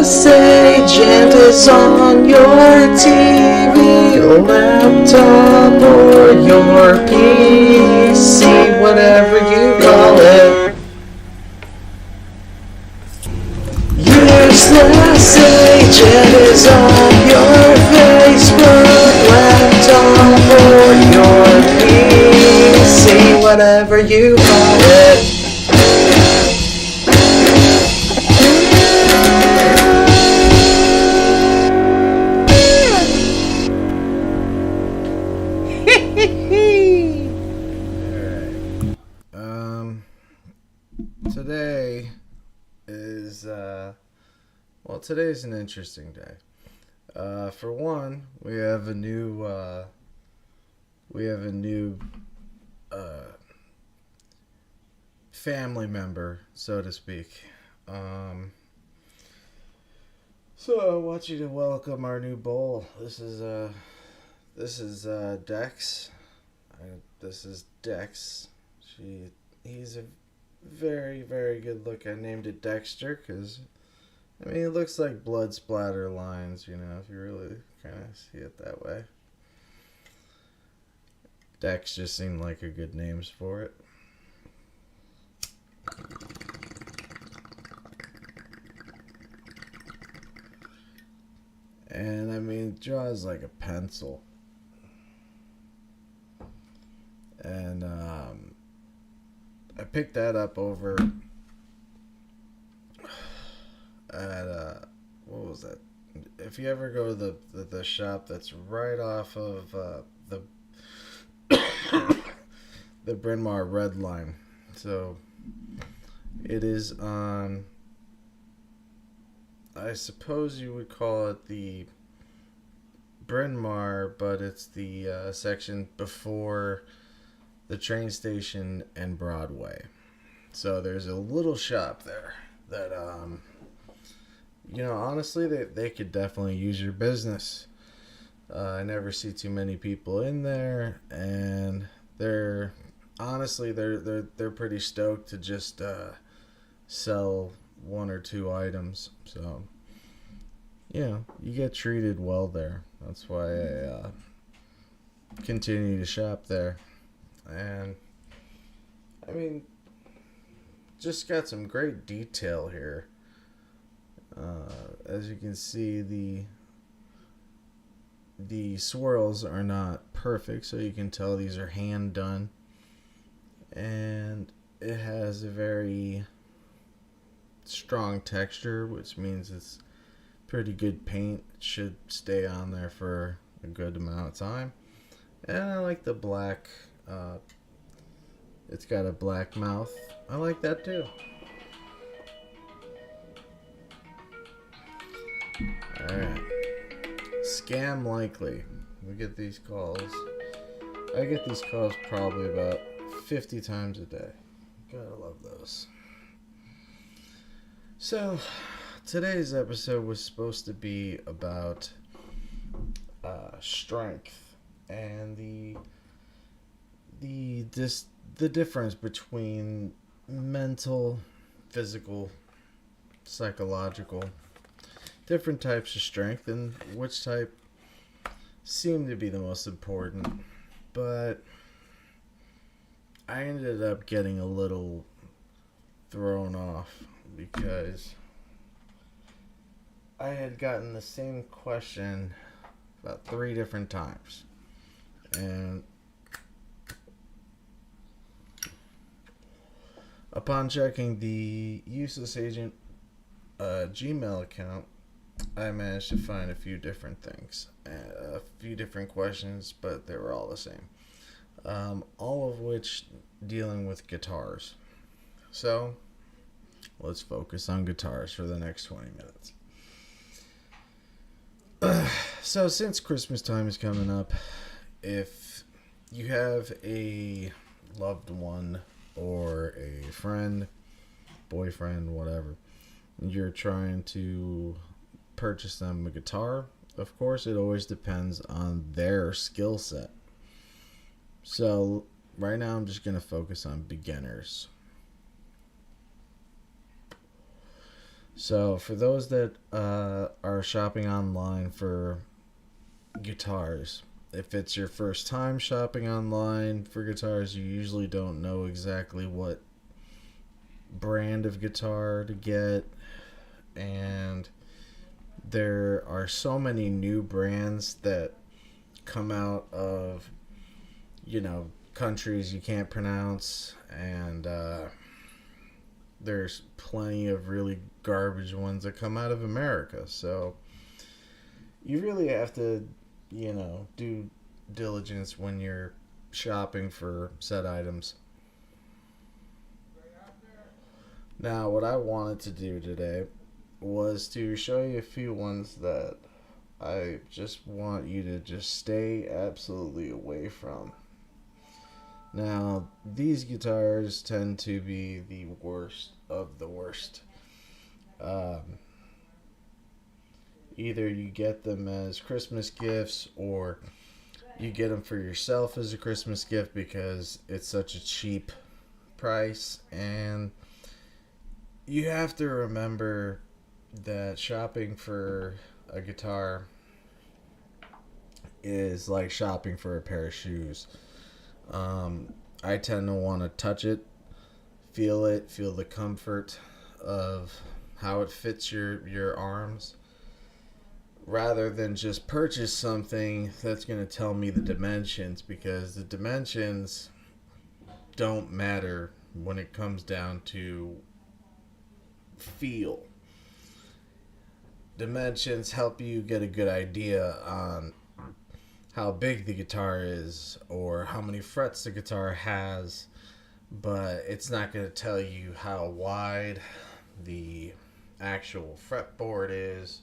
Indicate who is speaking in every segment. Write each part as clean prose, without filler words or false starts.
Speaker 1: Useless agent is on your TV, laptop, or your PC, whatever you call it. Useless agent is on your Facebook, laptop, or your PC, whatever you call it.
Speaker 2: Today is, today's an interesting day. For one, we have a new family member, so to speak. So I want you to welcome our new bull. This is Dex. This is Dex. He's a very, very good look. I named it Dexter because, it looks like blood splatter lines, if you really kind of see it that way. Dex just seemed like a good name for it. And it draws like a pencil. And I picked that up over at what was that? If you ever go to the shop that's right off of the the Bryn Mawr Red Line, so it is on. I suppose you would call it the Bryn Mawr, but it's the section before the train station and Broadway. So there's a little shop there that, honestly, they could definitely use your business. I never see too many people in there, and they're pretty stoked to just sell one or two items. So, you get treated well there. That's why I continue to shop there. And just got some great detail here. As you can see, the swirls are not perfect, so you can tell these are hand done. And it has a very strong texture, which means it's pretty good paint. It should stay on there for a good amount of time. And I like the black. It's got a black mouth. I like that too. Alright. Scam likely. We get these calls. I get these calls probably about 50 times a day. Gotta love those. So, today's episode was supposed to be about strength and the difference between mental, physical, psychological, different types of strength, and which type seemed to be the most important. But I ended up getting a little thrown off because I had gotten the same question about 3 different times. And upon checking the Useless Agent Gmail account, I managed to find a few different things, a few different questions, but they were all the same. All of which dealing with guitars. So, let's focus on guitars for the next 20 minutes. So, since Christmas time is coming up, if you have a loved one or a friend, boyfriend, whatever, you're trying to purchase them a guitar, of course, it always depends on their skill set. So, right now I'm just going to focus on beginners. So for those that are shopping online for guitars, if it's your first time shopping online for guitars, you usually don't know exactly what brand of guitar to get, and there are so many new brands that come out of, countries you can't pronounce, and there's plenty of really garbage ones that come out of America. So you really have to, do diligence when you're shopping for said items. Now, what I wanted to do today was to show you a few ones that I just want you to just stay absolutely away from. Now, these guitars tend to be the worst of the worst. Um, Either you get them as Christmas gifts, or you get them for yourself as a Christmas gift because it's such a cheap price. And you have to remember that shopping for a guitar is like shopping for a pair of shoes. I tend to want to touch it, feel the comfort of how it fits your arms, rather than just purchase something that's going to tell me the dimensions, because the dimensions don't matter when it comes down to feel. Dimensions help you get a good idea on how big the guitar is or how many frets the guitar has, but it's not going to tell you how wide the actual fretboard is,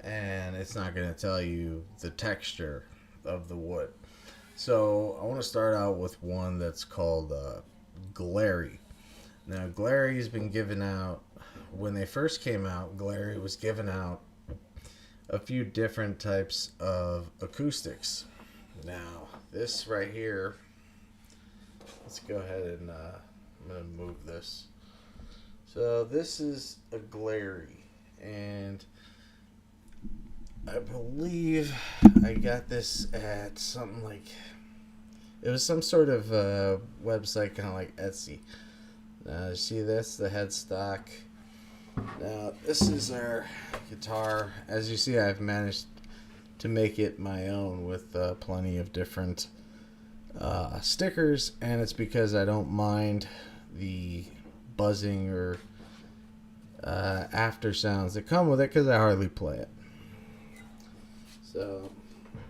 Speaker 2: and it's not going to tell you the texture of the wood. So I want to start out with one that's called Glarry. Now, Glarry's been given out, when they first came out, Glarry was given out a few different types of acoustics. Now, this right here, let's go ahead and I'm going to move this. So this is a Glarry, and I believe I got this at something like, it was some sort of website kind of like Etsy. Now, you see this, the headstock. Now, this is our guitar. As you see, I've managed to make it my own with plenty of different stickers, and it's because I don't mind the buzzing or after sounds that come with it, because I hardly play it. So,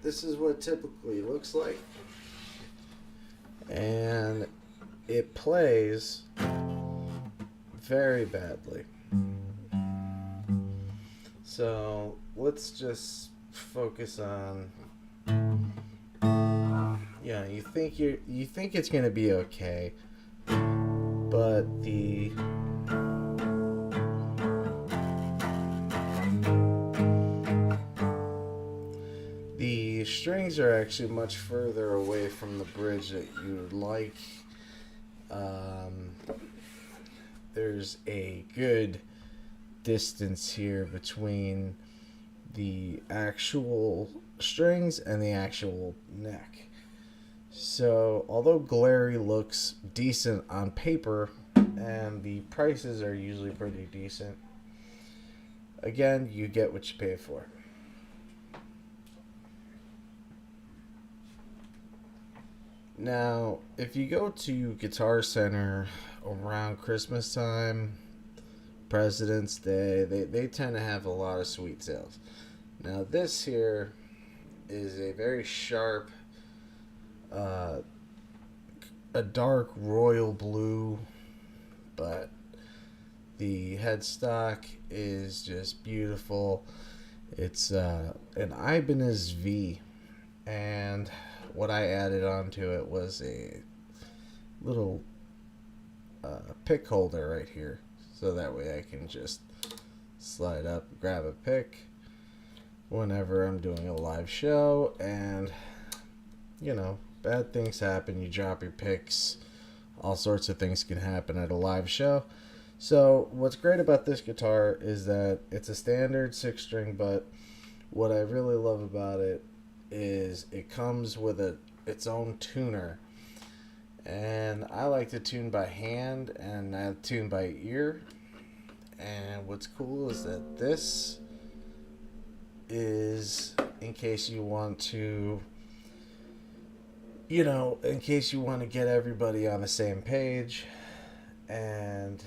Speaker 2: this is what it typically looks like, and it plays very badly. So let's just focus on, you think it's gonna be okay, but the strings are actually much further away from the bridge that you would like. There's a good distance here between the actual strings and the actual neck. So although Glarry looks decent on paper, and the prices are usually pretty decent, again, you get what you pay for. Now, if you go to Guitar Center around Christmas time, President's Day, they tend to have a lot of sweet sales. Now, this here is a very sharp, a dark royal blue, but the headstock is just beautiful. It's an Ibanez V, and what I added onto it was a little pick holder right here, so that way I can just slide up, grab a pick whenever I'm doing a live show. And bad things happen, you drop your picks, all sorts of things can happen at a live show. So what's great about this guitar is that it's a standard 6 string, but what I really love about it is it comes with its own tuner. And I like to tune by hand and I tune by ear. And what's cool is that this is in case you want to, in case you want to get everybody on the same page. And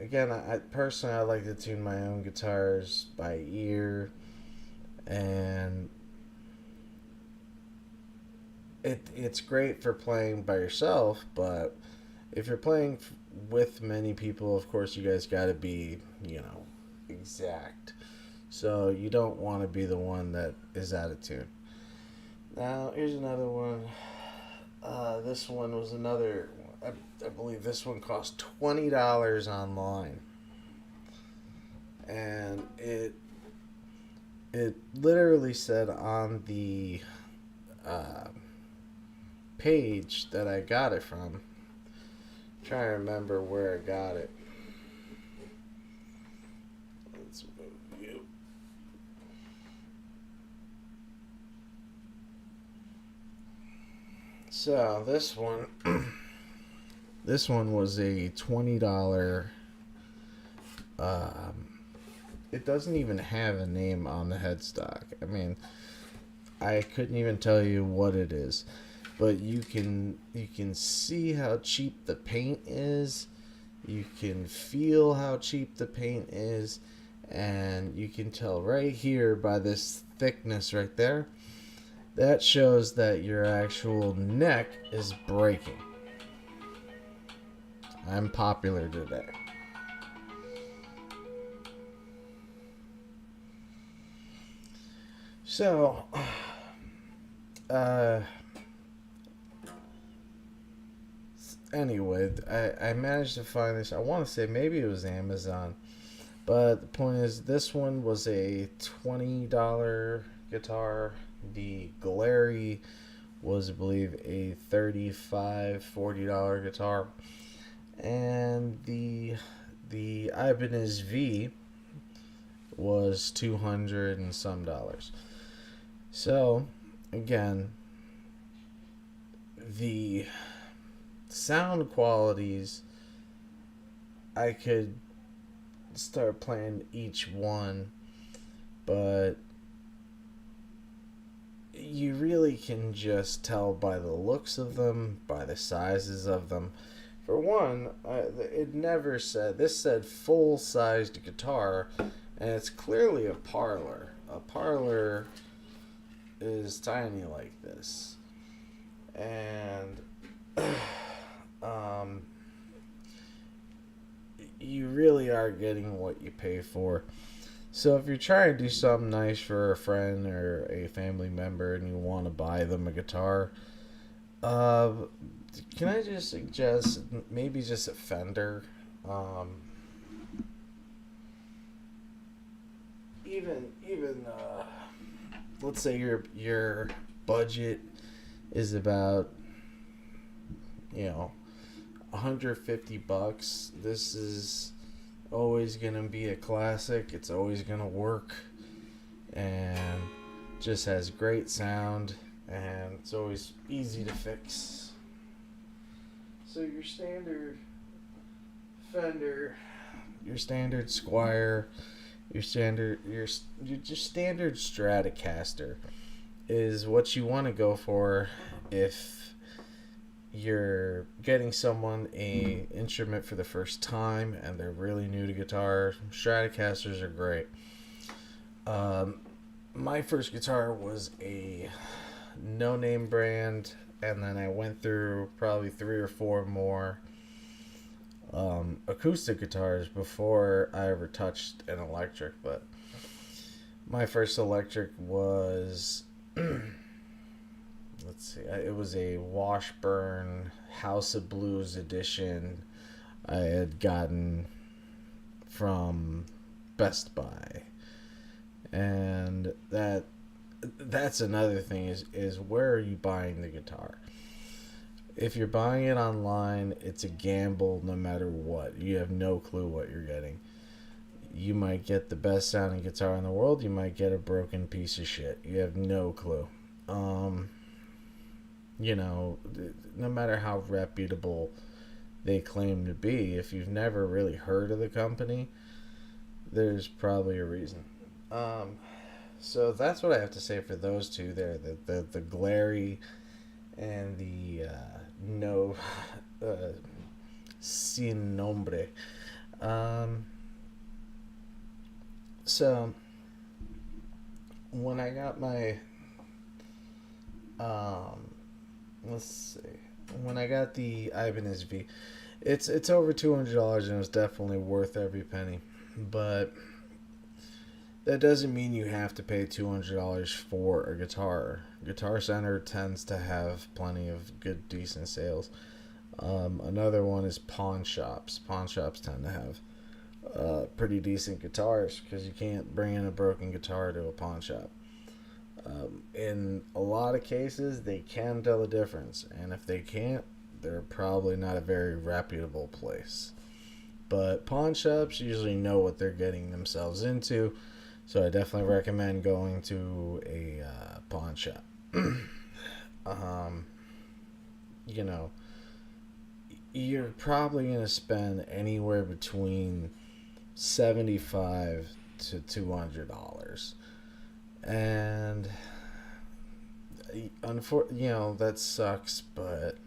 Speaker 2: again, I personally I like to tune my own guitars by ear, and it's great for playing by yourself. But if you're playing with many people, of course you guys got to be exact. So you don't want to be the one that is out of tune. Now here's another one. This one was another. I believe this one cost $20 online, and it literally said on the page that I got it from. I'm trying to remember where I got it. Let's move you. So this one. This one was a $20. It doesn't even have a name on the headstock. I mean, I couldn't even tell you what it is, but you can see how cheap the paint is. You can feel how cheap the paint is, and you can tell right here by this thickness right there. That shows that your actual neck is breaking. I'm popular today. So, anyway, I managed to find this. I want to say maybe it was Amazon. But the point is, this one was a $20 guitar. The Glarry was, I believe, a $35, $40 guitar. And the Ibanez V was $200 and some dollars. So again, the sound qualities, I could start playing each one, but you really can just tell by the looks of them, by the sizes of them. For one, it never said, this said full-sized guitar, and it's clearly a parlor. A parlor is tiny like this. And you really are getting what you pay for. So if you're trying to do something nice for a friend or a family member and you want to buy them a guitar, can I just suggest maybe just a Fender? Even let's say your budget is about $150. This is always gonna be a classic. It's always gonna work, and just has great sound, and it's always easy to fix. So your standard Fender, your standard Squire, your standard Stratocaster is what you want to go for if you're getting someone a instrument for the first time and they're really new to guitar. Stratocasters are great. My first guitar was a no-name brand, and then I went through probably 3 or 4 more acoustic guitars before I ever touched an electric. But my first electric was let's see, it was a Washburn House of Blues edition I had gotten from Best Buy. And that's another thing is where are you buying the guitar? If you're buying it online, it's a gamble no matter what. You have no clue what you're getting. You might get the best sounding guitar in the world. You might get a broken piece of shit. You have no clue. You know, no matter how reputable they claim to be, if you've never really heard of the company, there's probably a reason. So that's what I have to say for those two there. The Glarry and the no sin nombre. So when I got my let's see, when I got the Ibanez V, it's over $200 and it's definitely worth every penny. But that doesn't mean you have to pay $200 for a guitar. Guitar Center tends to have plenty of good, decent sales. Another one is pawn shops. Pawn shops tend to have pretty decent guitars because you can't bring in a broken guitar to a pawn shop. In a lot of cases, they can tell the difference, and if they can't, they're probably not a very reputable place. But pawn shops usually know what they're getting themselves into, so I definitely recommend going to a pawn shop. You know, you're probably going to spend anywhere between $75 to $200. And that sucks, but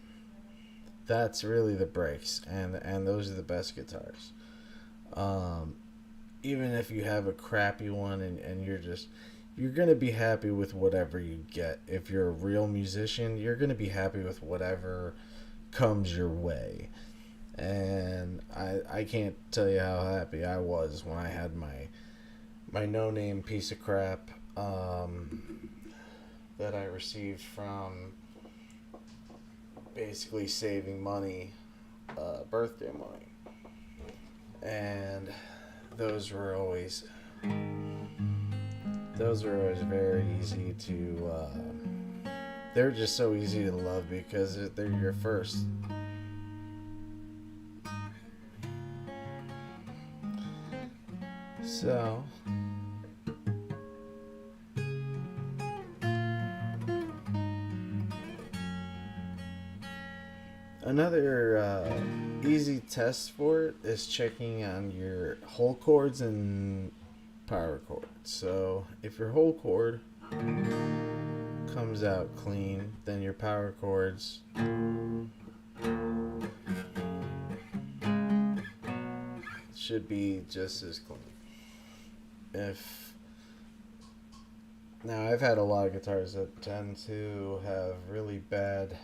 Speaker 2: that's really the breaks, and those are the best guitars. Even if you have a crappy one and you're gonna be happy with whatever you get. If you're a real musician, you're gonna be happy with whatever comes your way. And I can't tell you how happy I was when I had my no-name piece of crap that I received from basically saving money, birthday money. And those were always very easy to they're just so easy to love because they're your first. So another easy test for it is checking on your whole chords and power chords. So if your whole chord comes out clean, then your power chords should be just as clean. Now I've had a lot of guitars that tend to have really bad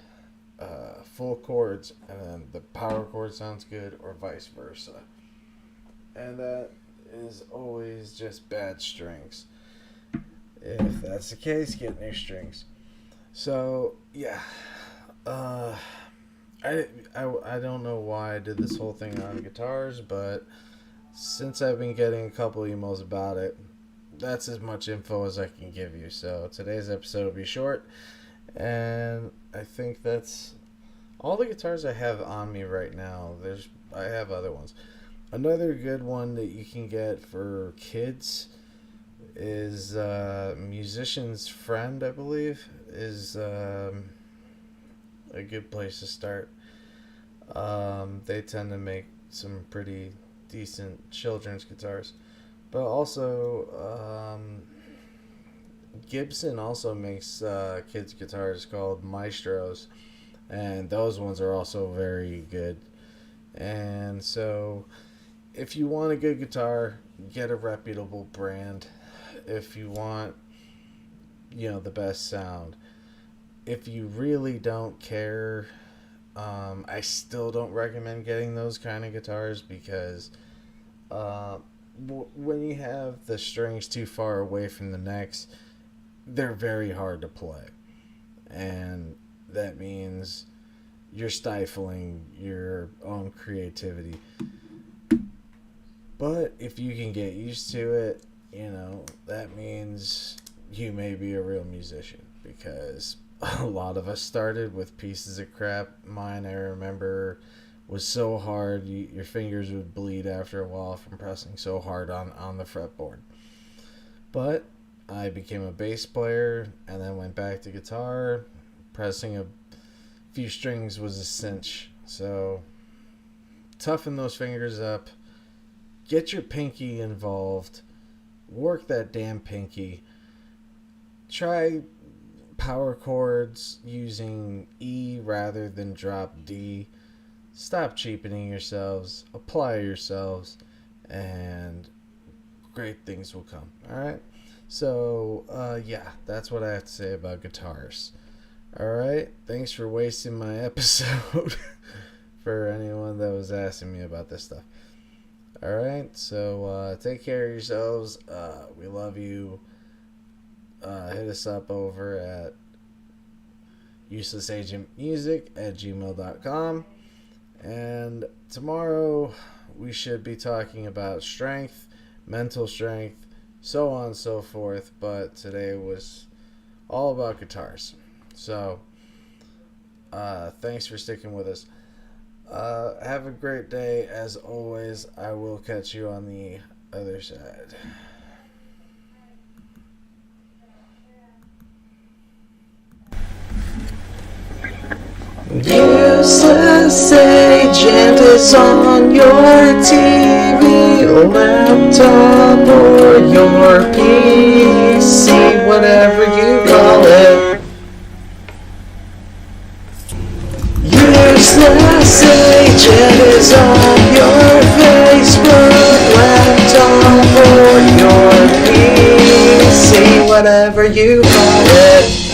Speaker 2: full chords, and then the power chord sounds good, or vice versa. And that is always just bad strings. If that's the case, get new strings. So yeah, I don't know why I did this whole thing on guitars, but since I've been getting a couple emails about it, that's as much info as I can give you. So today's episode will be short, and I think that's all the guitars I have on me right now. I have other ones. Another good one that you can get for kids is Musician's Friend, I believe, is a good place to start. They tend to make some pretty decent children's guitars, but also Gibson also makes kids guitars called Maestros, and those ones are also very good. And so if you want a good guitar, get a reputable brand. If you want the best sound, if you really don't care, I still don't recommend getting those kind of guitars because when you have the strings too far away from the necks, they're very hard to play. And that means you're stifling your own creativity. But if you can get used to it, that means you may be a real musician, because a lot of us started with pieces of crap. Mine, I remember, was so hard your fingers would bleed after a while from pressing so hard on the fretboard. But I became a bass player and then went back to guitar. Pressing a few strings was a cinch. So toughen those fingers up. Get your pinky involved. Work that damn pinky. Try power chords using E rather than drop D. Stop cheapening yourselves. Apply yourselves. And great things will come. Alright? So, yeah, that's what I have to say about guitars. Alright? Thanks for wasting my episode for anyone that was asking me about this stuff. Alright? So, take care of yourselves. We love you. Hit us up over at uselessagentmusic@gmail.com. And tomorrow we should be talking about strength, mental strength, so on and so forth. But today was all about guitars. So, thanks for sticking with us. Have a great day. As always, I will catch you on the other side.
Speaker 1: Useless agent is on your TV, laptop, or your PC, whatever you call it. Useless agent is on your Facebook, laptop, or your PC, whatever you call it.